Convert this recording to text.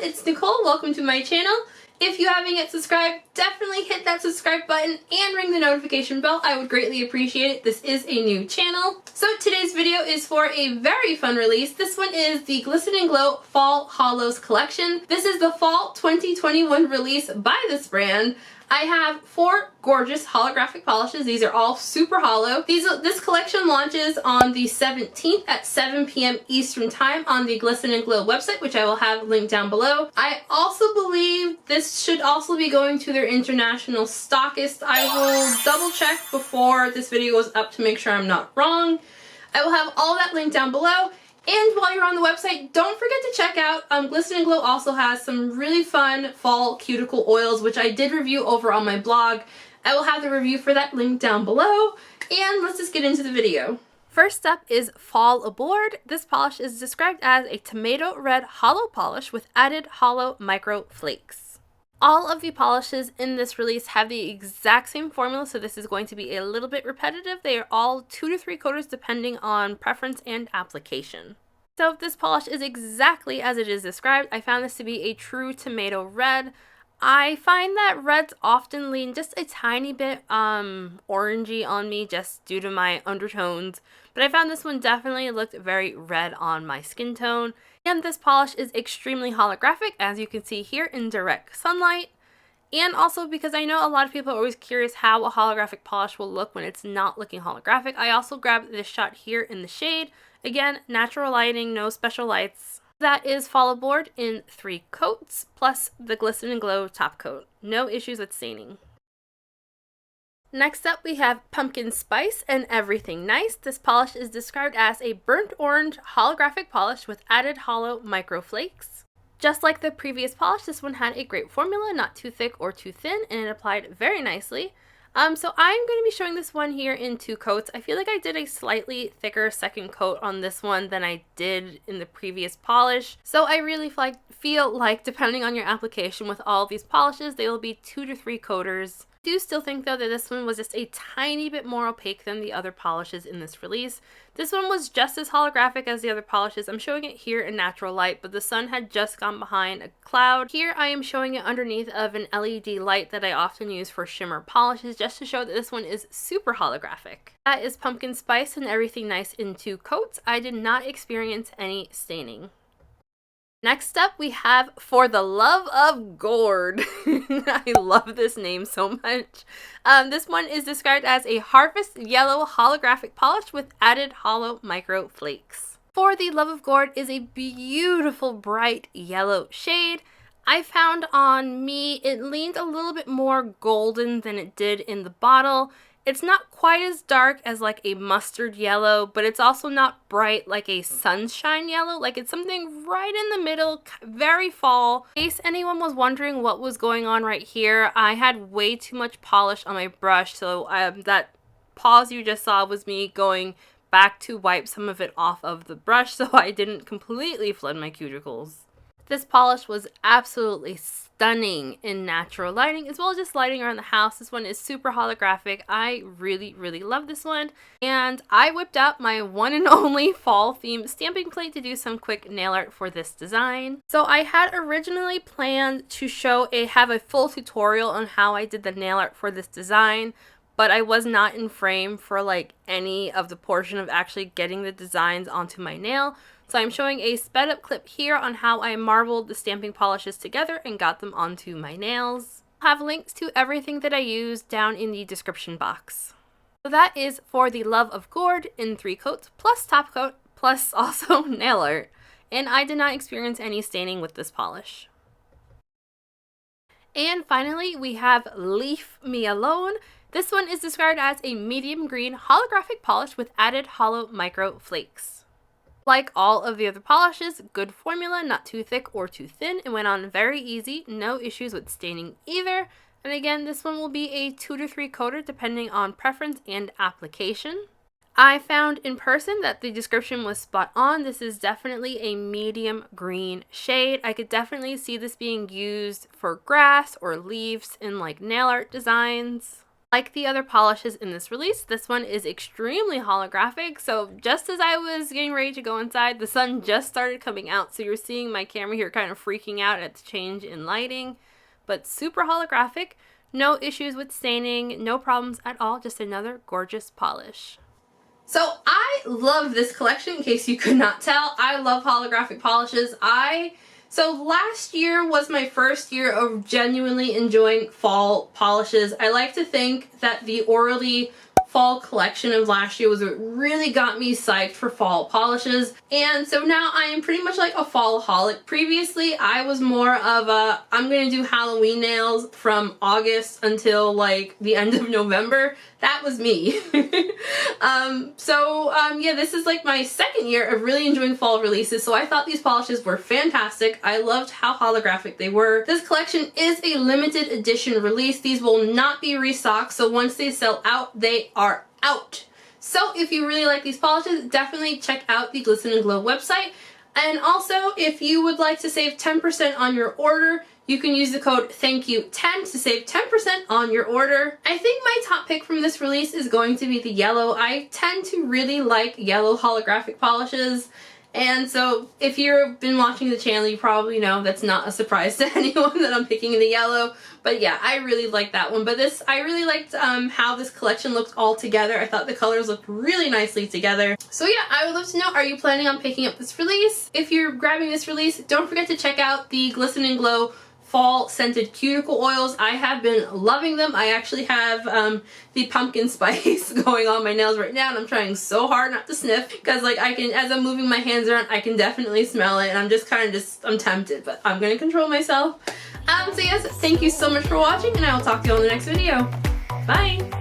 it's Nicole. Welcome to my channel. If you haven't yet subscribed, definitely hit that subscribe button and ring the notification bell. I would greatly appreciate it. This is a new channel. So today's video is for a very fun release. This one is the Glisten Glow Fall Holos collection. This is the Fall 2021 release by this brand. I have 4 gorgeous holographic polishes. These are all super hollow. This collection launches on the 17th at 7 p.m. Eastern Time on the Glisten Glow website, which I will have linked down below. I also believe this should also be going to their international stockist. I will double check before this video goes up to make sure I'm not wrong. I will have all that linked down below. And while you're on the website, don't forget to check out, Glisten Glow also has some really fun fall cuticle oils, which I did review over on my blog. I will have the review for that linked down below. And let's just get into the video. First up is Fall Aboard. This polish is described as a tomato red hollow polish with added hollow micro flakes. All of the polishes in this release have the exact same formula, so this is going to be a little bit repetitive. They are all 2 to 3 coaters depending on preference and application. So this polish is exactly as it is described. I found this to be a true tomato red. I find that reds often lean just a tiny bit orangey on me just due to my undertones, but I found this one definitely looked very red on my skin tone. And this polish is extremely holographic, as you can see here in direct sunlight. And also because I know a lot of people are always curious how a holographic polish will look when it's not looking holographic, I also grabbed this shot here in the shade. Again, natural lighting, no special lights. That is Fall Aboard in 3 coats, plus the Glisten Glow top coat. No issues with staining. Next up, we have Pumpkin Spice and Everything Nice. This polish is described as a burnt orange holographic polish with added hollow micro flakes. Just like the previous polish, this one had a great formula, not too thick or too thin, and it applied very nicely. So I'm going to be showing this one here in 2 coats. I feel like I did a slightly thicker second coat on this one than I did in the previous polish. So I really feel like depending on your application with all of these polishes, they will be 2 to 3 coaters. I do still think though that this one was just a tiny bit more opaque than the other polishes in this release. This one was just as holographic as the other polishes. I'm showing it here in natural light, but the sun had just gone behind a cloud. Here I am showing it underneath of an LED light that I often use for shimmer polishes just to show that this one is super holographic. That is Pumpkin Spice and Everything Nice in 2 coats. I did not experience any staining. Next up, we have For the Love of Gourd. I love this name so much. This one is described as a Harvest Yellow holographic polish with added hollow micro flakes. For the Love of Gourd is a beautiful bright yellow shade. I found on me it leaned a little bit more golden than it did in the bottle. It's not quite as dark as like a mustard yellow, but it's also not bright like a sunshine yellow. Like it's something right in the middle, very fall. In case anyone was wondering what was going on right here, I had way too much polish on my brush, so that pause you just saw was me going back to wipe some of it off of the brush so I didn't completely flood my cuticles. This polish was absolutely stunning in natural lighting as well as just lighting around the house. This one is super holographic. I really love this one. And I whipped out my one and only fall theme stamping plate to do some quick nail art for this design. So I had originally planned to have a full tutorial on how I did the nail art for this design, but I was not in frame for like any of the portion of actually getting the designs onto my nail. So I'm showing a sped up clip here on how I marbled the stamping polishes together and got them onto my nails. I'll have links to everything that I used down in the description box. So that is For the Love of Gourd in 3 coats plus top coat plus also nail art. And I did not experience any staining with this polish. And finally we have Leave Me Alone. This one is described as a medium green holographic polish with added hollow micro flakes. Like all of the other polishes, good formula, not too thick or too thin. It went on very easy, no issues with staining either. And again, this one will be a 2 to 3 coater depending on preference and application. I found in person that the description was spot on. This is definitely a medium green shade. I could definitely see this being used for grass or leaves in like nail art designs. Like the other polishes in this release, this one is extremely holographic, so just as I was getting ready to go inside, the sun just started coming out, so you're seeing my camera here kind of freaking out at the change in lighting, but super holographic, no issues with staining, no problems at all, just another gorgeous polish. So I love this collection, in case you could not tell. I love holographic polishes. So last year was my first year of genuinely enjoying fall polishes. I like to think that the Orally fall collection of last year was what really got me psyched for fall polishes, and so now I am pretty much like a fall-aholic. Previously I was more of a, I'm gonna do Halloween nails from August until like the end of November. That was me. Yeah, this is like my second year of really enjoying fall releases, so I thought these polishes were fantastic. I loved how holographic they were. This collection is a limited edition release. These will not be restocked, so once they sell out, they are out. So if you really like these polishes, definitely check out the Glisten Glow website. And also, if you would like to save 10% on your order, you can use the code THANKYOU10 to save 10% on your order. I think my top pick from this release is going to be the yellow. I tend to really like yellow holographic polishes. And so if you've been watching the channel, you probably know that's not a surprise to anyone that I'm picking the yellow. But yeah, I really like that one. But this, I really liked how this collection looked all together. I thought the colors looked really nicely together. So yeah, I would love to know, are you planning on picking up this release? If you're grabbing this release, don't forget to check out the Glisten Glow fall scented cuticle oils. I have been loving them. I actually have the pumpkin spice going on my nails right now, and I'm trying so hard not to sniff because like I can, as I'm moving my hands around, I can definitely smell it, and I'm just kind of I'm tempted, but I'm gonna control myself. So yes, thank you so much for watching, and I will talk to you all in the next video. Bye!